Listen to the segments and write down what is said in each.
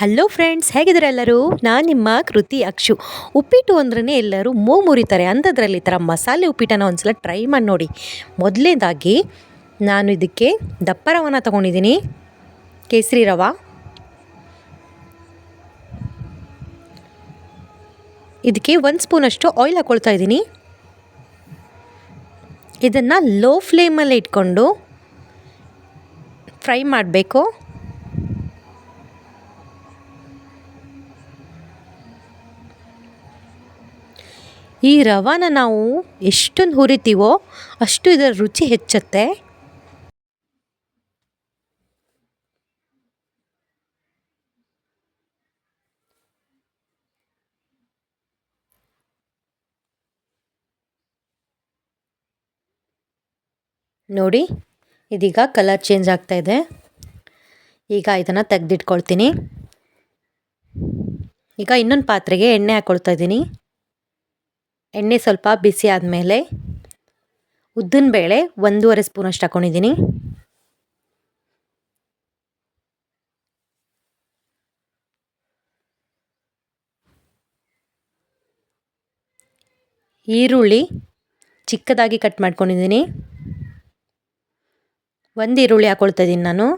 Hello friends, ಹೇಗಿದ್ದಾರೆ ಎಲ್ಲರೂ? ನಾನು ನಿಮ್ಮ ಕೃತಿ ಅಕ್ಷು. ಉಪ್ಪಿಟ್ಟು ಅಂದ್ರೇ ಎಲ್ಲರೂ ಮುರಿತಾರೆ. ಅಂಥದ್ರಲ್ಲಿ ಈ ಥರ ಮಸಾಲೆ ಉಪ್ಪಿಟ್ಟನ್ನು ಒಂದ್ಸಲ ಟ್ರೈ ಮಾಡಿ ನೋಡಿ. ಮೊದಲನೇದಾಗಿ ನಾನು ಇದಕ್ಕೆ ದಪ್ಪ ರವಾನ ತೊಗೊಂಡಿದ್ದೀನಿ, ಕೇಸರಿ ರವೆ. ಇದಕ್ಕೆ 1 ಸ್ಪೂನಷ್ಟು ಆಯಿಲ್ ಹಾಕ್ಕೊಳ್ತಾ ಇದ್ದೀನಿ. ಇದನ್ನು ಲೋ ಫ್ಲೇಮಲ್ಲಿ ಇಟ್ಕೊಂಡು ಫ್ರೈ ಮಾಡಬೇಕು. ಈ ರವಾನ ನಾವು ಎಷ್ಟೊಂದು ಹುರಿತೀವೋ ಅಷ್ಟು ಇದರ ರುಚಿ ಹೆಚ್ಚುತ್ತೆ. ನೋಡಿ, ಇದೀಗ ಕಲರ್ ಚೇಂಜ್ ಆಗ್ತಾ ಇದೆ. ಈಗ ಇದನ್ನು ತೆಗೆದಿಟ್ಕೊಳ್ತೀನಿ. ಈಗ ಇನ್ನೊಂದು ಪಾತ್ರೆಗೆ ಎಣ್ಣೆ ಹಾಕ್ಕೊಳ್ತಾ ಇದ್ದೀನಿ. ಎಣ್ಣೆ ಸ್ವಲ್ಪ ಬಿಸಿ ಆದಮೇಲೆ ಉದ್ದಿನಬೇಳೆ 1.5 ಸ್ಪೂನಷ್ಟು ಹಾಕ್ಕೊಂಡಿದ್ದೀನಿ. ಈರುಳ್ಳಿ ಚಿಕ್ಕದಾಗಿ ಕಟ್ ಮಾಡ್ಕೊಂಡಿದ್ದೀನಿ. 1 ಈರುಳ್ಳಿ ಹಾಕ್ಕೊಳ್ತಾ ಇದ್ದೀನಿ ನಾನು.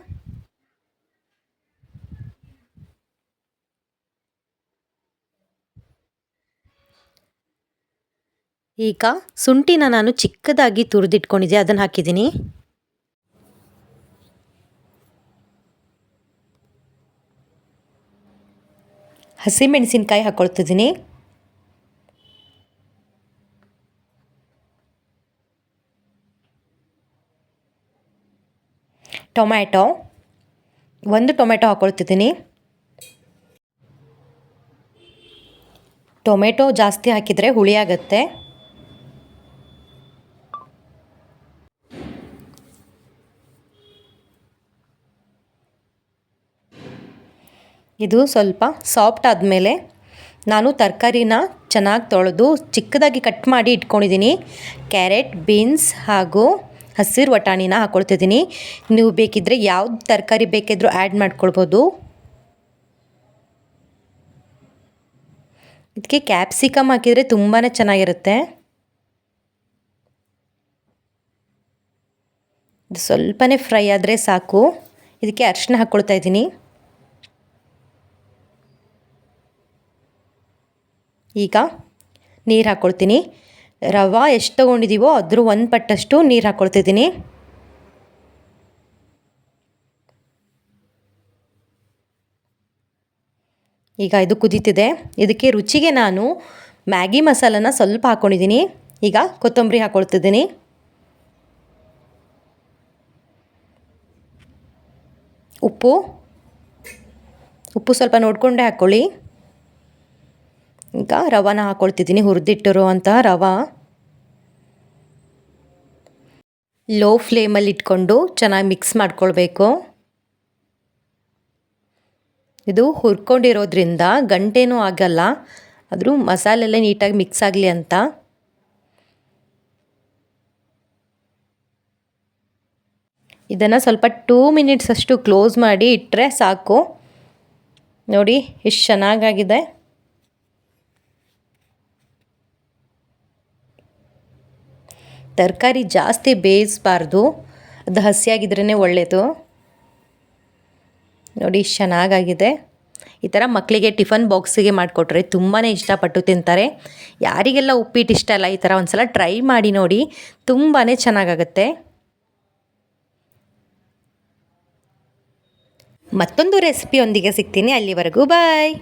ಈಗ ಶುಂಠಿನ ನಾನು ಚಿಕ್ಕದಾಗಿ ತುರಿದಿಟ್ಕೊಂಡಿದ್ದೆ, ಅದನ್ನು ಹಾಕಿದ್ದೀನಿ. ಹಸಿಮೆಣಸಿನ್ಕಾಯಿ ಹಾಕ್ಕೊಳ್ತಿದ್ದೀನಿ. ಟೊಮ್ಯಾಟೊ 1 ಟೊಮೆಟೊ ಹಾಕ್ಕೊಳ್ತಿದ್ದೀನಿ. ಟೊಮೆಟೊ ಜಾಸ್ತಿ ಹಾಕಿದರೆ ಹುಳಿ ಆಗುತ್ತೆ. ಇದು ಸ್ವಲ್ಪ ಸಾಫ್ಟ್ ಆದಮೇಲೆ ನಾನು ತರಕಾರಿನ ಚೆನ್ನಾಗಿ ತೊಳೆದು ಚಿಕ್ಕದಾಗಿ ಕಟ್ ಮಾಡಿ ಇಟ್ಕೊಂಡಿದ್ದೀನಿ. ಕ್ಯಾರೆಟ್, ಬೀನ್ಸ್ ಹಾಗೂ ಹಸಿರು ಬಟಾಣಿನ ಹಾಕ್ಕೊಳ್ತಿದ್ದೀನಿ. ನೀವು ಬೇಕಿದ್ದರೆ ಯಾವ್ದು ತರಕಾರಿ ಬೇಕಿದ್ರೂ ಆ್ಯಡ್ ಮಾಡ್ಕೊಳ್ಬೋದು. ಇದಕ್ಕೆ ಕ್ಯಾಪ್ಸಿಕಮ್ ಹಾಕಿದರೆ ತುಂಬಾ ಚೆನ್ನಾಗಿರುತ್ತೆ. ಇದು ಸ್ವಲ್ಪನೇ ಫ್ರೈ ಆದರೆ ಸಾಕು. ಇದಕ್ಕೆ ಅರಿಶಿನ ಹಾಕ್ಕೊಳ್ತಾ ಇದ್ದೀನಿ. ಈಗ ನೀರು ಹಾಕ್ಕೊಳ್ತೀನಿ. ರವೆ ಎಷ್ಟು ತೊಗೊಂಡಿದ್ದೀವೋ ಅದ್ರ 1 ಪಟ್ಟಷ್ಟು ನೀರು ಹಾಕ್ಕೊಳ್ತಿದ್ದೀನಿ. ಈಗ ಇದು ಕುದೀತಿದೆ. ಇದಕ್ಕೆ ರುಚಿಗೆ ನಾನು ಮ್ಯಾಗಿ ಮಸಾಲನ ಸ್ವಲ್ಪ ಹಾಕ್ಕೊಂಡಿದ್ದೀನಿ. ಈಗ ಕೊತ್ತಂಬರಿ ಹಾಕ್ಕೊಳ್ತಿದ್ದೀನಿ. ಉಪ್ಪು ಸ್ವಲ್ಪ ನೋಡಿಕೊಂಡೇ ಹಾಕ್ಕೊಳ್ಳಿ. ಈಗ ರವಾನ ಹಾಕ್ಕೊಳ್ತಿದ್ದೀನಿ, ಹುರಿದಿಟ್ಟಿರುವಂತಹ ರವೆ. ಲೋ ಫ್ಲೇಮಲ್ಲಿ ಇಟ್ಕೊಂಡು ಚೆನ್ನಾಗಿ ಮಿಕ್ಸ್ ಮಾಡ್ಕೊಳ್ಬೇಕು. ಇದು ಹುರ್ಕೊಂಡಿರೋದ್ರಿಂದ ಗಂಟೇನೂ ಆಗಲ್ಲ, ಆದರೂ ಮಸಾಲೆಲ್ಲ ನೀಟಾಗಿ ಮಿಕ್ಸ್ ಆಗಲಿ ಅಂತ. ಇದನ್ನು ಸ್ವಲ್ಪ 2 ಮಿನಿಟ್ಸ್ ಅಷ್ಟು ಕ್ಲೋಸ್ ಮಾಡಿ ಇಟ್ಟರೆ ಸಾಕು. ನೋಡಿ ಎಷ್ಟು ಚೆನ್ನಾಗಾಗಿದೆ. ತರಕಾರಿ ಜಾಸ್ತಿ ಬೇಯಿಸಬಾರ್ದು, ಅದು ಹಸಿಯಾಗಿದ್ರೇ ಒಳ್ಳೆಯದು. ನೋಡಿ ಎಷ್ಟು ಚೆನ್ನಾಗಾಗಿದೆ. ಈ ಥರ ಮಕ್ಕಳಿಗೆ ಟಿಫನ್ ಬಾಕ್ಸಿಗೆ ಮಾಡಿಕೊಟ್ರೆ ತುಂಬಾ ಇಷ್ಟಪಟ್ಟು ತಿಂತಾರೆ. ಯಾರಿಗೆಲ್ಲ ಉಪ್ಪಿಟ್ಟು ಇಷ್ಟ ಅಲ್ಲ, ಈ ಥರ ಒಂದು ಸಲ ಟ್ರೈ ಮಾಡಿ ನೋಡಿ, ತುಂಬಾ ಚೆನ್ನಾಗಾಗುತ್ತೆ. ಮತ್ತೊಂದು ರೆಸಿಪಿಯೊಂದಿಗೆ ಸಿಗ್ತೀನಿ. ಅಲ್ಲಿವರೆಗೂ ಬಾಯ್.